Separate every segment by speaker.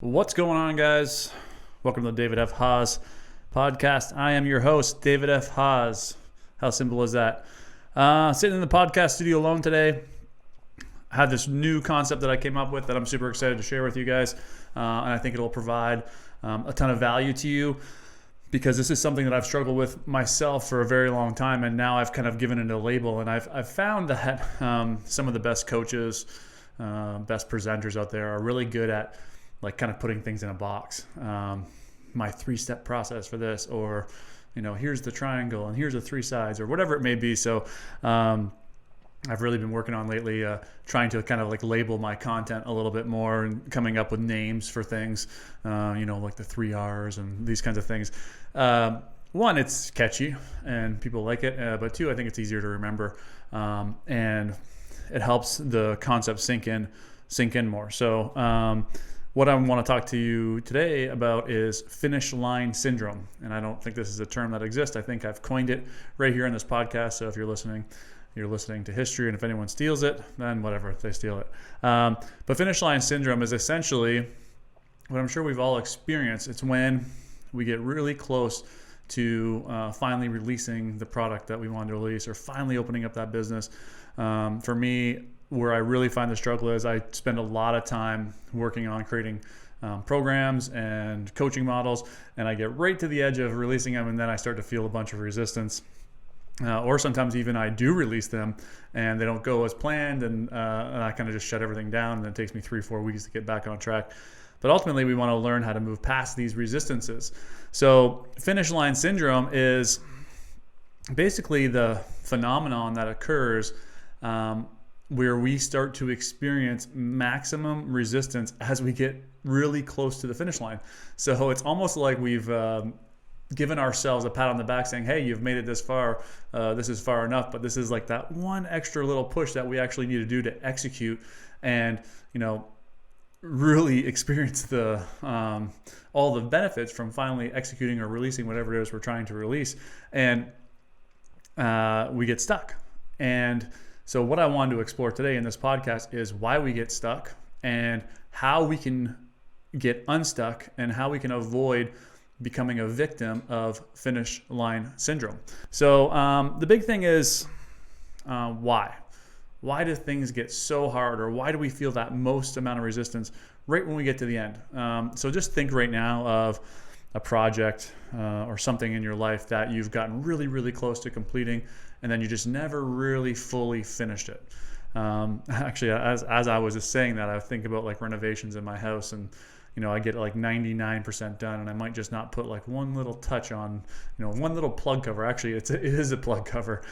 Speaker 1: What's going on, guys? Welcome to the David F Haas Podcast. I am your host, David F Haas. How simple is that? Sitting in the podcast studio alone today. I have this new concept that I came up with that I'm super excited to share with you guys. And I think it'll provide a ton of value to you because this is something that I've struggled with myself for a very long time. And now I've kind of given it a label. And I've found that some of the best coaches, best presenters out there are really good at like kind of putting things in a box. My 3-step process for this, or, here's the triangle and here's the 3 sides, or whatever it may be. So I've really been working on lately, trying to kind of like label my content a little bit more and coming up with names for things, like the 3 R's and these kinds of things. One, it's catchy and people like it, but 2, I think it's easier to remember, and it helps the concept sink in more. So what I want to talk to you today about is finish line syndrome. And I don't think this is a term that exists. I think I've coined it right here in this podcast. So if you're listening to history, and if anyone steals it, then whatever, they steal it. But finish line syndrome is essentially what I'm sure we've all experienced. It's when we get really close to finally releasing the product that we wanted to release, or finally opening up that business. For me, where I really find the struggle is I spend a lot of time working on creating programs and coaching models, and I get right to the edge of releasing them, and then I start to feel a bunch of resistance. Or sometimes even I do release them and they don't go as planned, and I kind of just shut everything down, and it takes me 3-4 weeks to get back on track. But ultimately, we want to learn how to move past these resistances. So finish line syndrome is basically the phenomenon that occurs where we start to experience maximum resistance as we get really close to the finish line. So it's almost like we've given ourselves a pat on the back saying, hey, you've made it this far. This is far enough. But this is like that one extra little push that we actually need to do to execute and, really experience the all the benefits from finally executing or releasing whatever it is we're trying to release. And we get stuck. And so what I wanted to explore today in this podcast is why we get stuck and how we can get unstuck and how we can avoid becoming a victim of finish line syndrome. So the big thing is why? Why do things get so hard, or why do we feel that most amount of resistance right when we get to the end? So just think right now of a project or something in your life that you've gotten really, really close to completing, and then you just never really fully finished it. Actually, as I was just saying that, I think about like renovations in my house, and I get like 99% done, and I might just not put like one little touch on, one little plug cover. Actually, it is a plug cover.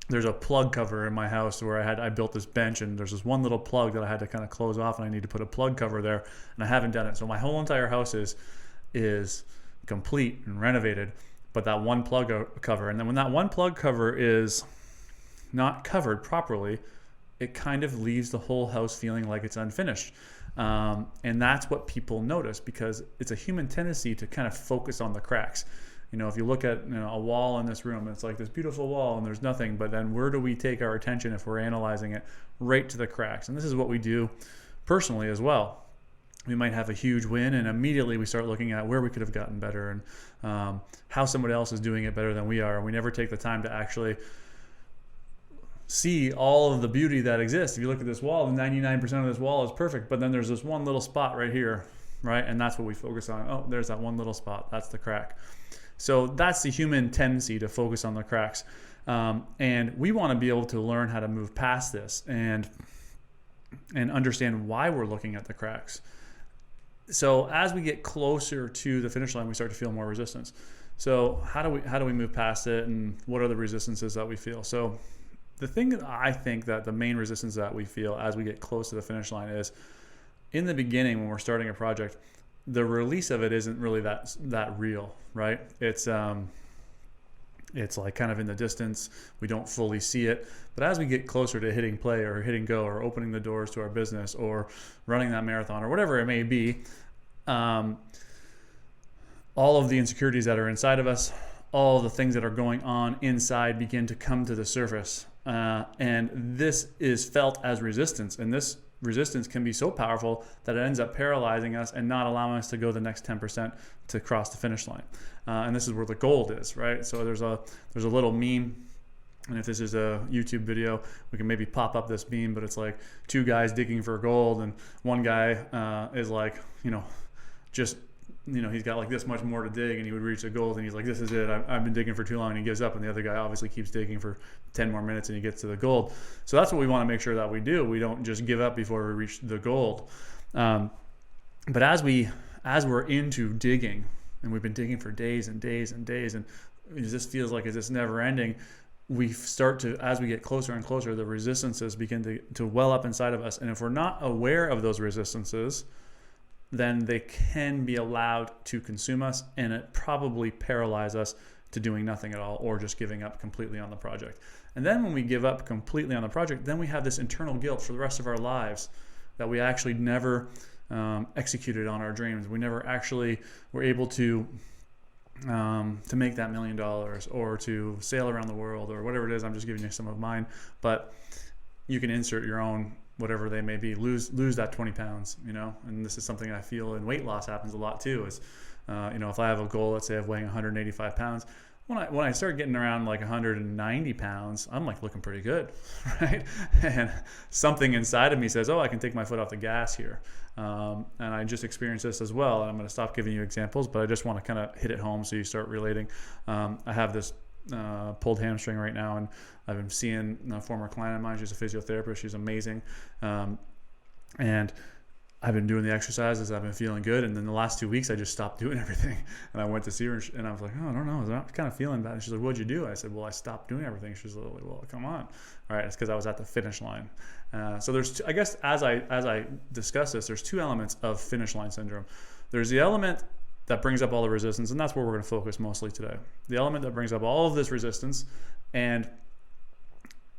Speaker 1: There's a plug cover in my house where I built this bench, and there's this one little plug that I had to kind of close off, and I need to put a plug cover there, and I haven't done it. So my whole entire house is complete and renovated, but that one plug cover, and then when that one plug cover is not covered properly, it kind of leaves the whole house feeling like it's unfinished. And that's what people notice, because it's a human tendency to kind of focus on the cracks. If you look at a wall in this room, it's like this beautiful wall and there's nothing, but then where do we take our attention if we're analyzing it? Right to the cracks. And this is what we do personally as well. We might have a huge win, and immediately we start looking at where we could have gotten better and how somebody else is doing it better than we are. And we never take the time to actually see all of the beauty that exists. If you look at this wall, 99% of this wall is perfect, but then there's this one little spot right here, right? And that's what we focus on. Oh, there's that one little spot. That's the crack. So that's the human tendency to focus on the cracks. And we want to be able to learn how to move past this and understand why we're looking at the cracks. So as we get closer to the finish line, we start to feel more resistance. So how do we move past it, and what are the resistances that we feel? So the thing that I think that the main resistance that we feel as we get close to the finish line is, in the beginning when we're starting a project, the release of it isn't really that real, right? It's like kind of in the distance. We don't fully see it. But as we get closer to hitting play or hitting go or opening the doors to our business or running that marathon or whatever it may be, all of the insecurities that are inside of us, all the things that are going on inside begin to come to the surface. And this is felt as resistance. And this resistance can be so powerful that it ends up paralyzing us and not allowing us to go the next 10% to cross the finish line. And this is where the gold is, right? So there's a little meme. And if this is a YouTube video, we can maybe pop up this meme, but it's like two guys digging for gold, and one guy is like, he's got like this much more to dig, and he would reach the gold, and he's like, this is it, I've been digging for too long, and he gives up, and the other guy obviously keeps digging for 10 more minutes, and he gets to the gold. So that's what we want to make sure that we do. We don't just give up before we reach the gold. But as we're into digging, and we've been digging for days and days and days, and this feels like it's never ending, we start to, as we get closer and closer, the resistances begin to well up inside of us. And if we're not aware of those resistances, then they can be allowed to consume us, and it probably paralyze us to doing nothing at all, or just giving up completely on the project. And then when we give up completely on the project, then we have this internal guilt for the rest of our lives that we actually never executed on our dreams. We never actually were able to make that $1 million, or to sail around the world, or whatever it is. I'm just giving you some of mine, but you can insert your own, whatever they may be. Lose that 20 pounds, and this is something I feel in weight loss happens a lot too, is if I have a goal, let's say of weighing 185 pounds, when I start getting around like 190 pounds, I'm like looking pretty good, right? And something inside of me says, oh, I can take my foot off the gas here. And I just experienced this as well. And I'm going to stop giving you examples, but I just want to kind of hit it home so you start relating. I have this pulled hamstring right now, and I've been seeing a former client of mine. She's a physiotherapist. She's amazing. And I've been doing the exercises. I've been feeling good. And then the last 2 weeks, I just stopped doing everything. And I went to see her, and I was like, oh, I don't know. I'm kind of feeling bad. And she's like, what'd you do? I said, well, I stopped doing everything. She's like, well, come on. All right. It's because I was at the finish line. So there's, I guess, as I discuss this, there's two elements of finish line syndrome. There's the element that brings up all the resistance, and that's where we're going to focus mostly today. The element that brings up all of this resistance, and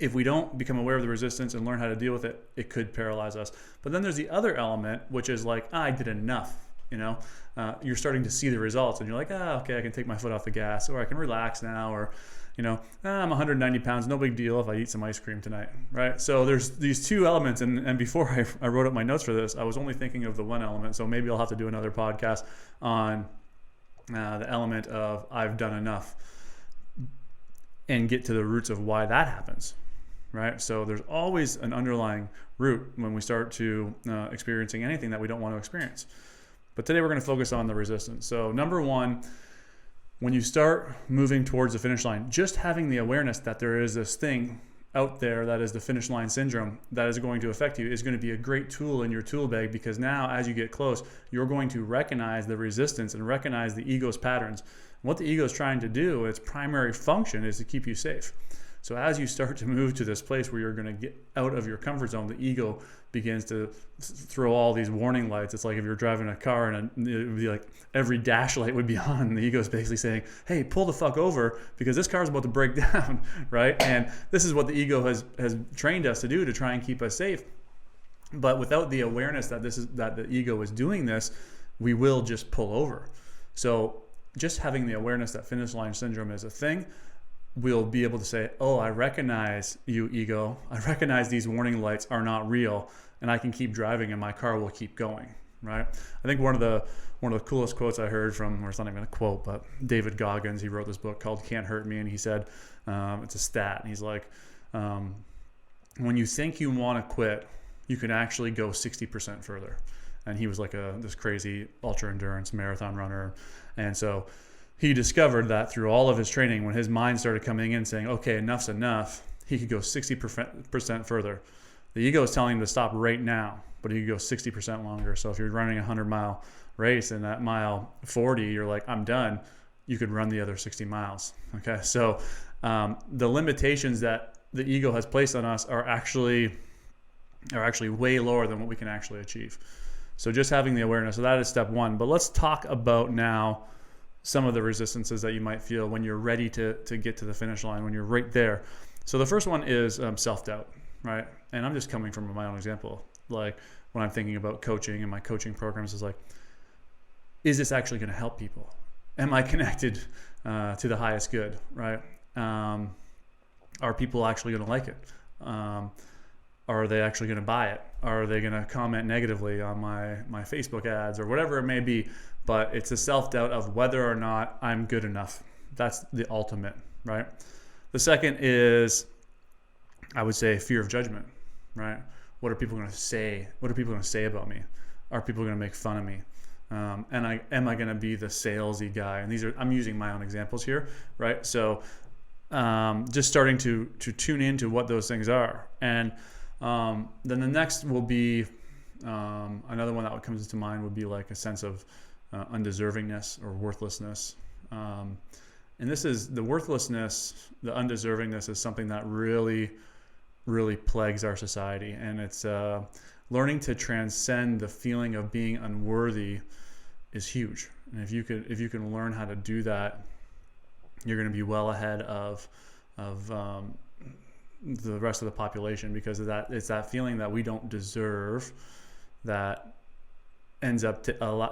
Speaker 1: if we don't become aware of the resistance and learn how to deal with it, it could paralyze us. But then there's the other element, which is like, I did enough. You're starting to see the results, and you're like, okay, I can take my foot off the gas, or I can relax now, or I'm 190 pounds, no big deal if I eat some ice cream tonight, right? So there's these two elements, and before I wrote up my notes for this, I was only thinking of the one element, so maybe I'll have to do another podcast on the element of I've done enough and get to the roots of why that happens, right? So there's always an underlying root when we start to experiencing anything that we don't want to experience. But today we're going to focus on the resistance. So number one, when you start moving towards the finish line, just having the awareness that there is this thing out there that is the finish line syndrome that is going to affect you is going to be a great tool in your tool bag, because now as you get close, you're going to recognize the resistance and recognize the ego's patterns. What the ego is trying to do, its primary function, is to keep you safe. So as you start to move to this place where you're going to get out of your comfort zone, the ego begins to throw all these warning lights. It's like if you're driving a car and it would be like every dash light would be on, and the ego is basically saying, hey, pull the fuck over because this car is about to break down, right? And this is what the ego has trained us to do, to try and keep us safe. But without the awareness that the ego is doing this, we will just pull over. So just having the awareness that finish line syndrome is a thing, we'll be able to say, oh, I recognize you, ego. I recognize these warning lights are not real, and I can keep driving and my car will keep going, right? I think one of the coolest quotes I heard from, or it's not even a quote, but David Goggins, he wrote this book called Can't Hurt Me, and he said, it's a stat, and he's like, when you think you want to quit, you can actually go 60% further. And he was like this crazy ultra endurance marathon runner. And so he discovered that through all of his training, when his mind started coming in saying, okay, enough's enough, he could go 60% further. The ego is telling him to stop right now, but he could go 60% longer. So if you're running a 100-mile race and at mile 40, you're like, I'm done, you could run the other 60 miles. Okay. So the limitations that the ego has placed on us are actually way lower than what we can actually achieve. So just having the awareness, so that is step one. But let's talk about now some of the resistances that you might feel when you're ready to get to the finish line, when you're right there. So the first one is self-doubt, right? And I'm just coming from my own example. Like when I'm thinking about coaching and my coaching programs, is like, is this actually going to help people? Am I connected to the highest good, right? Are people actually going to like it? Are they actually going to buy it? Are they going to comment negatively on my Facebook ads or whatever it may be? But it's a self-doubt of whether or not I'm good enough. That's the ultimate, right? The second is, I would say, fear of judgment, right? What are people going to say? What are people going to say about me? Are people going to make fun of me? Am I going to be the salesy guy? And I'm using my own examples here, right? So just starting to tune into what those things are. And then the next will be, another one that comes to mind would be like a sense of undeservingness or worthlessness. And this is the worthlessness, the undeservingness is something that really, really plagues our society. And it's learning to transcend the feeling of being unworthy is huge. And if you can learn how to do that, you're going to be well ahead of the rest of the population, because of that. It's that feeling that we don't deserve that ends up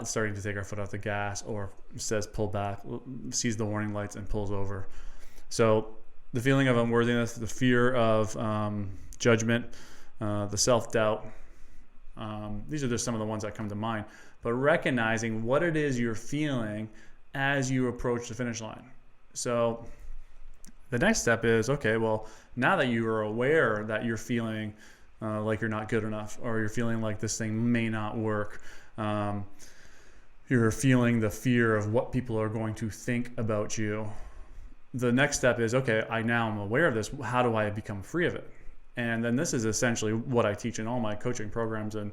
Speaker 1: starting to take our foot off the gas, or says pull back, sees the warning lights and pulls over. So the feeling of unworthiness, the fear of judgment, the self-doubt, these are just some of the ones that come to mind. But recognizing what it is you're feeling as you approach the finish line. So the next step is, okay, well, now that you are aware that you're feeling like you're not good enough, or you're feeling like this thing may not work, you're feeling the fear of what people are going to think about you. The next step is, okay, I now am aware of this. How do I become free of it? And then this is essentially what I teach in all my coaching programs and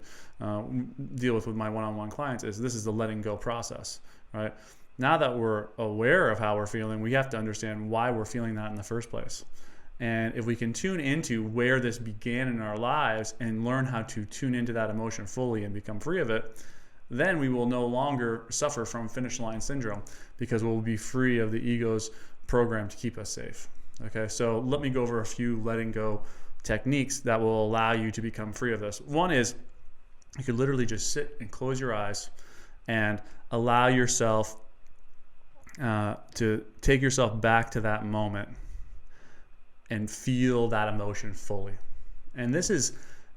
Speaker 1: deal with my one-on-one clients. This is the letting go process, right? Now that we're aware of how we're feeling, we have to understand why we're feeling that in the first place. And if we can tune into where this began in our lives and learn how to tune into that emotion fully and become free of it, then we will no longer suffer from finish line syndrome, because we'll be free of the ego's program to keep us safe. Okay, so let me go over a few letting go techniques that will allow you to become free of this. One is, you could literally just sit and close your eyes and allow yourself to take yourself back to that moment and feel that emotion fully. And this is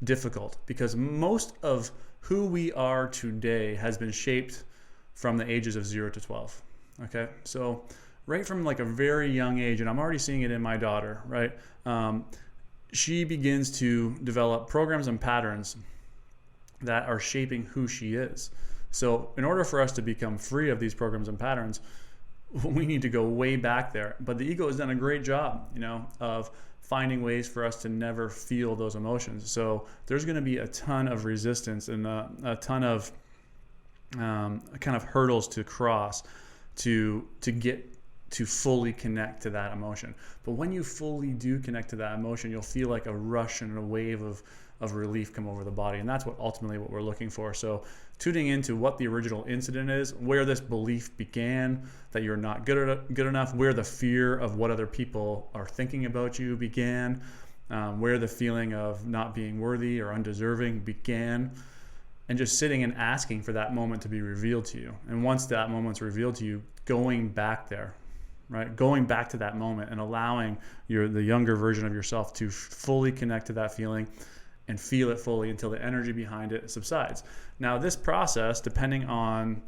Speaker 1: difficult because most of who we are today has been shaped from the ages of 0 to 12. Okay, so right from like a very young age, and I'm already seeing it in my daughter, right? She begins to develop programs and patterns that are shaping who she is. So in order for us to become free of these programs and patterns, we need to go way back there. But the ego has done a great job, of finding ways for us to never feel those emotions. So there's going to be a ton of resistance and a ton of kind of hurdles to cross to get to fully connect to that emotion. But when you fully do connect to that emotion, you'll feel like a rush and a wave of relief come over the body. And that's ultimately what we're looking for. So tuning into what the original incident is, where this belief began, that you're not good enough, where the fear of what other people are thinking about you began, where the feeling of not being worthy or undeserving began, and just sitting and asking for that moment to be revealed to you. And once that moment's revealed to you, going back there, right? Going back to that moment and allowing the younger version of yourself to fully connect to that feeling and feel it fully until the energy behind it subsides. Now, this process, depending on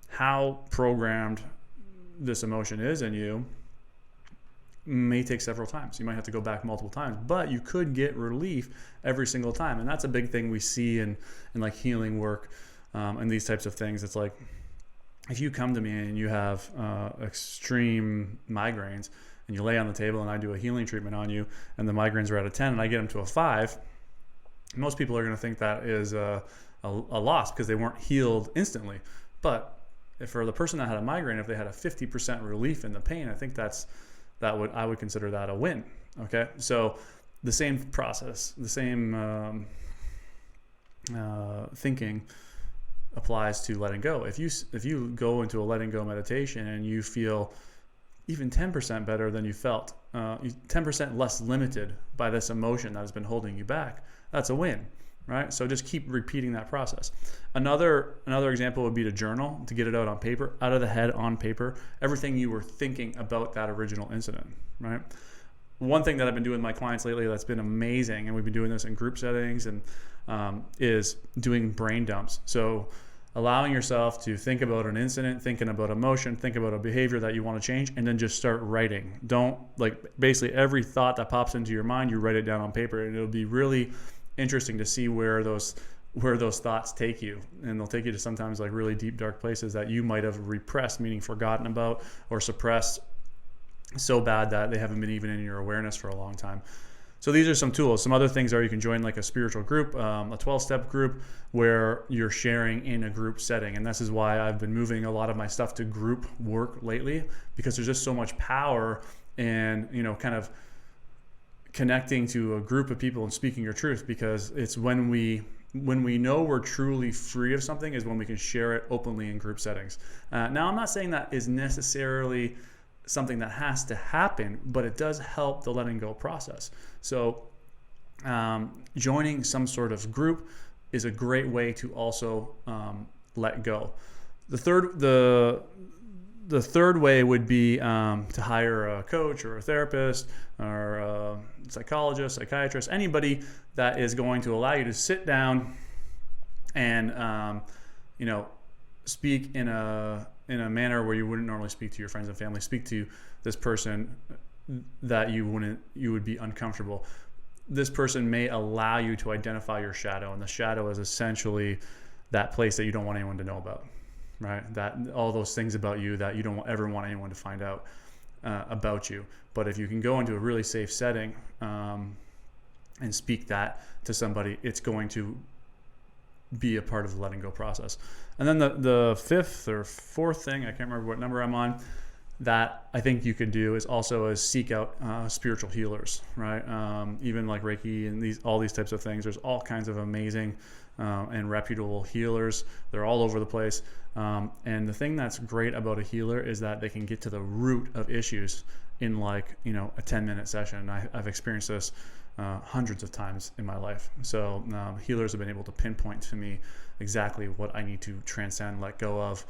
Speaker 1: how programmed this emotion is in you, may take several times. You might have to go back multiple times, but you could get relief every single time. And that's a big thing we see in like healing work and these types of things. It's like, if you come to me and you have extreme migraines and you lay on the table and I do a healing treatment on you and the migraines are at a 10 and I get them to a 5, most people are going to think that is a loss because they weren't healed instantly. But if for the person that had a migraine, if they had a 50% relief in the pain, I think I would consider that a win. Okay, so the same process, the same thinking applies to letting go. If you go into a letting go meditation and you feel even 10% better than you felt, 10% less limited by this emotion that has been holding you back, that's a win, right? So just keep repeating that process. Another example would be to journal, to get it out on paper, out of the head on paper, everything you were thinking about that original incident, right? one thing that I've been doing with my clients lately that's been amazing, and we've been doing this in group settings, and is doing brain dumps. So allowing yourself to think about an incident, thinking about emotion, think about a behavior that you want to change, and then just start writing. Don't, like, basically every thought that pops into your mind, you write it down on paper, and it'll be really interesting to see where those thoughts take you. And they'll take you to sometimes like really deep, dark places that you might have repressed, meaning forgotten about, or suppressed so bad that they haven't been even in your awareness for a long time. So these are some tools. Some other things are you can join like a spiritual group, a 12-step group where you're sharing in a group setting. And this is why I've been moving a lot of my stuff to group work lately, because there's just so much power in, kind of connecting to a group of people and speaking your truth, because it's when we know we're truly free of something is when we can share it openly in group settings. Now, I'm not saying that is necessarily something that has to happen, but it does help the letting go process. So joining some sort of group is a great way to also let go. The third way would be to hire a coach or a therapist or a psychologist, psychiatrist, anybody that is going to allow you to sit down and speak in a manner where you wouldn't normally speak to your friends and family. Speak to this person that you would be uncomfortable. This person may allow you to identify your shadow, and the shadow is essentially that place that you don't want anyone to know about, right? That all those things about you that you don't ever want anyone to find out about you. But if you can go into a really safe setting and speak that to somebody, it's going to be a part of the letting go process. And then the fifth or fourth thing, I can't remember what number I'm on, that I think you could do is also seek out spiritual healers, right? Even like Reiki and all these types of things. There's all kinds of amazing and reputable healers. They're all over the place. And the thing that's great about a healer is that they can get to the root of issues in a 10-minute session. I've experienced this hundreds of times in my life. So healers have been able to pinpoint to me exactly what I need to transcend, let go of.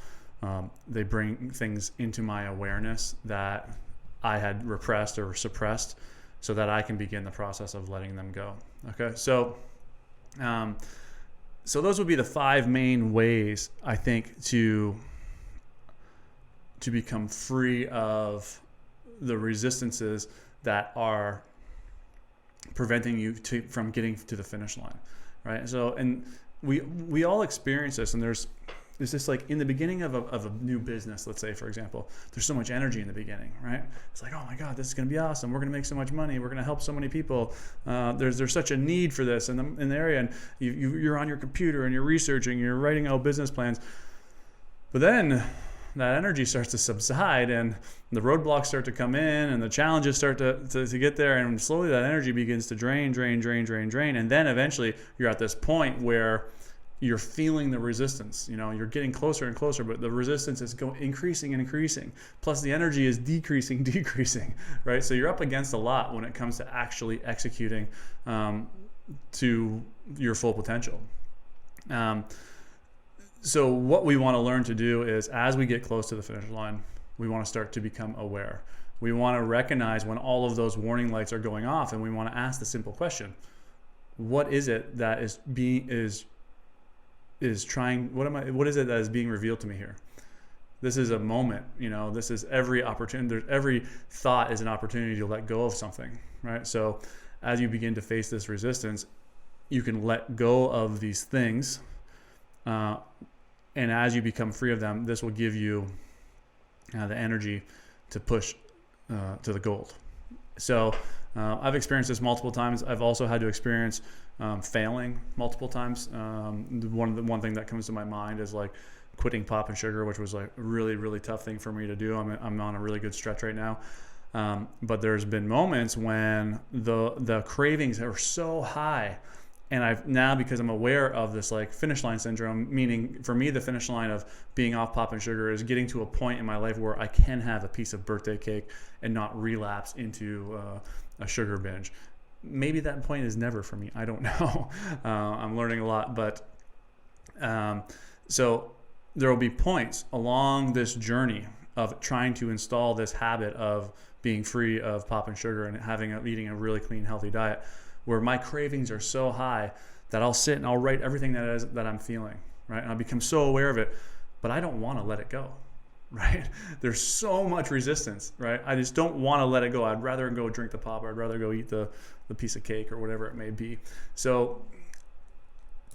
Speaker 1: They bring things into my awareness that I had repressed or suppressed so that I can begin the process of letting them go. Okay, so those would be the 5 main ways, I think, to become free of the resistances that are preventing you from getting to the finish line, right? So, and we all experience this, and there's this like in the beginning of a new business, let's say, for example, there's so much energy in the beginning, right? It's like, oh my God, this is going to be awesome. We're going to make so much money. We're going to help so many people. There's such a need for this in the area, and you're on your computer and you're researching, you're writing out business plans. But then that energy starts to subside, and the roadblocks start to come in, and the challenges start to get there, and slowly that energy begins to drain. And then eventually you're at this point where you're feeling the resistance. You're getting closer and closer, but the resistance is increasing and increasing. Plus the energy is decreasing, right? So you're up against a lot when it comes to actually executing to your full potential. So what we want to learn to do is, as we get close to the finish line, we want to start to become aware. We want to recognize when all of those warning lights are going off, and we want to ask the simple question: what is it that is trying? What is it that is being revealed to me here? This is a moment. This is every opportunity. Every thought is an opportunity to let go of something, right? So as you begin to face this resistance, you can let go of these things. And as you become free of them, this will give you the energy to push to the goal. So I've experienced this multiple times. I've also had to experience failing multiple times. One thing that comes to my mind is like quitting pop and sugar, which was like a really, really tough thing for me to do. I'm on a really good stretch right now. But there's been moments when the cravings are so high. And I've now, because I'm aware of this like finish line syndrome, meaning for me, the finish line of being off pop and sugar is getting to a point in my life where I can have a piece of birthday cake and not relapse into a sugar binge. Maybe that point is never for me. I don't know. I'm learning a lot, but so there will be points along this journey of trying to install this habit of being free of pop and sugar and eating a really clean, healthy diet, where my cravings are so high that I'll sit and I'll write everything that I'm feeling, right? And I'll become so aware of it, but I don't want to let it go, right? There's so much resistance, right? I just don't want to let it go. I'd rather go drink the pop, or I'd rather go eat the piece of cake or whatever it may be. So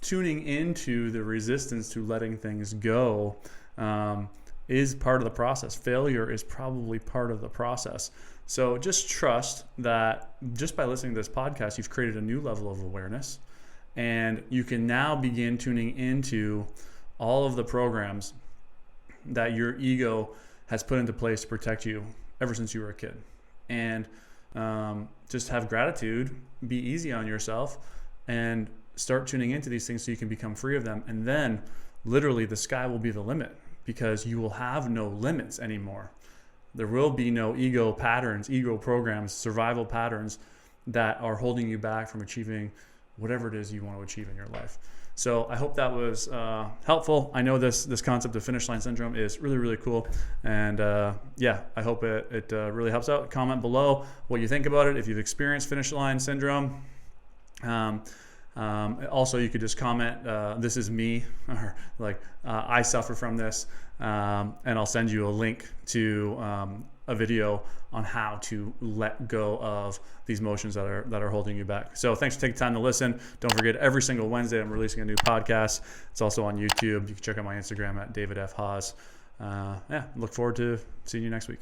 Speaker 1: tuning into the resistance to letting things go is part of the process. Failure is probably part of the process. So just trust that just by listening to this podcast, you've created a new level of awareness, and you can now begin tuning into all of the programs that your ego has put into place to protect you ever since you were a kid. And just have gratitude, be easy on yourself, and start tuning into these things so you can become free of them. And then literally the sky will be the limit, because you will have no limits anymore. There will be no ego patterns, ego programs, survival patterns that are holding you back from achieving whatever it is you want to achieve in your life. So I hope that was helpful. I know this concept of finish line syndrome is really, really cool. And I hope it really helps out. Comment below what you think about it, if you've experienced finish line syndrome. Also, you could just comment, this is me, or I suffer from this, and I'll send you a link to a video on how to let go of these emotions that are holding you back. So thanks for taking time to listen. Don't forget, every single Wednesday I'm releasing a new podcast. It's also on YouTube. You can check out my Instagram at David F Haas. Look forward to seeing you next week.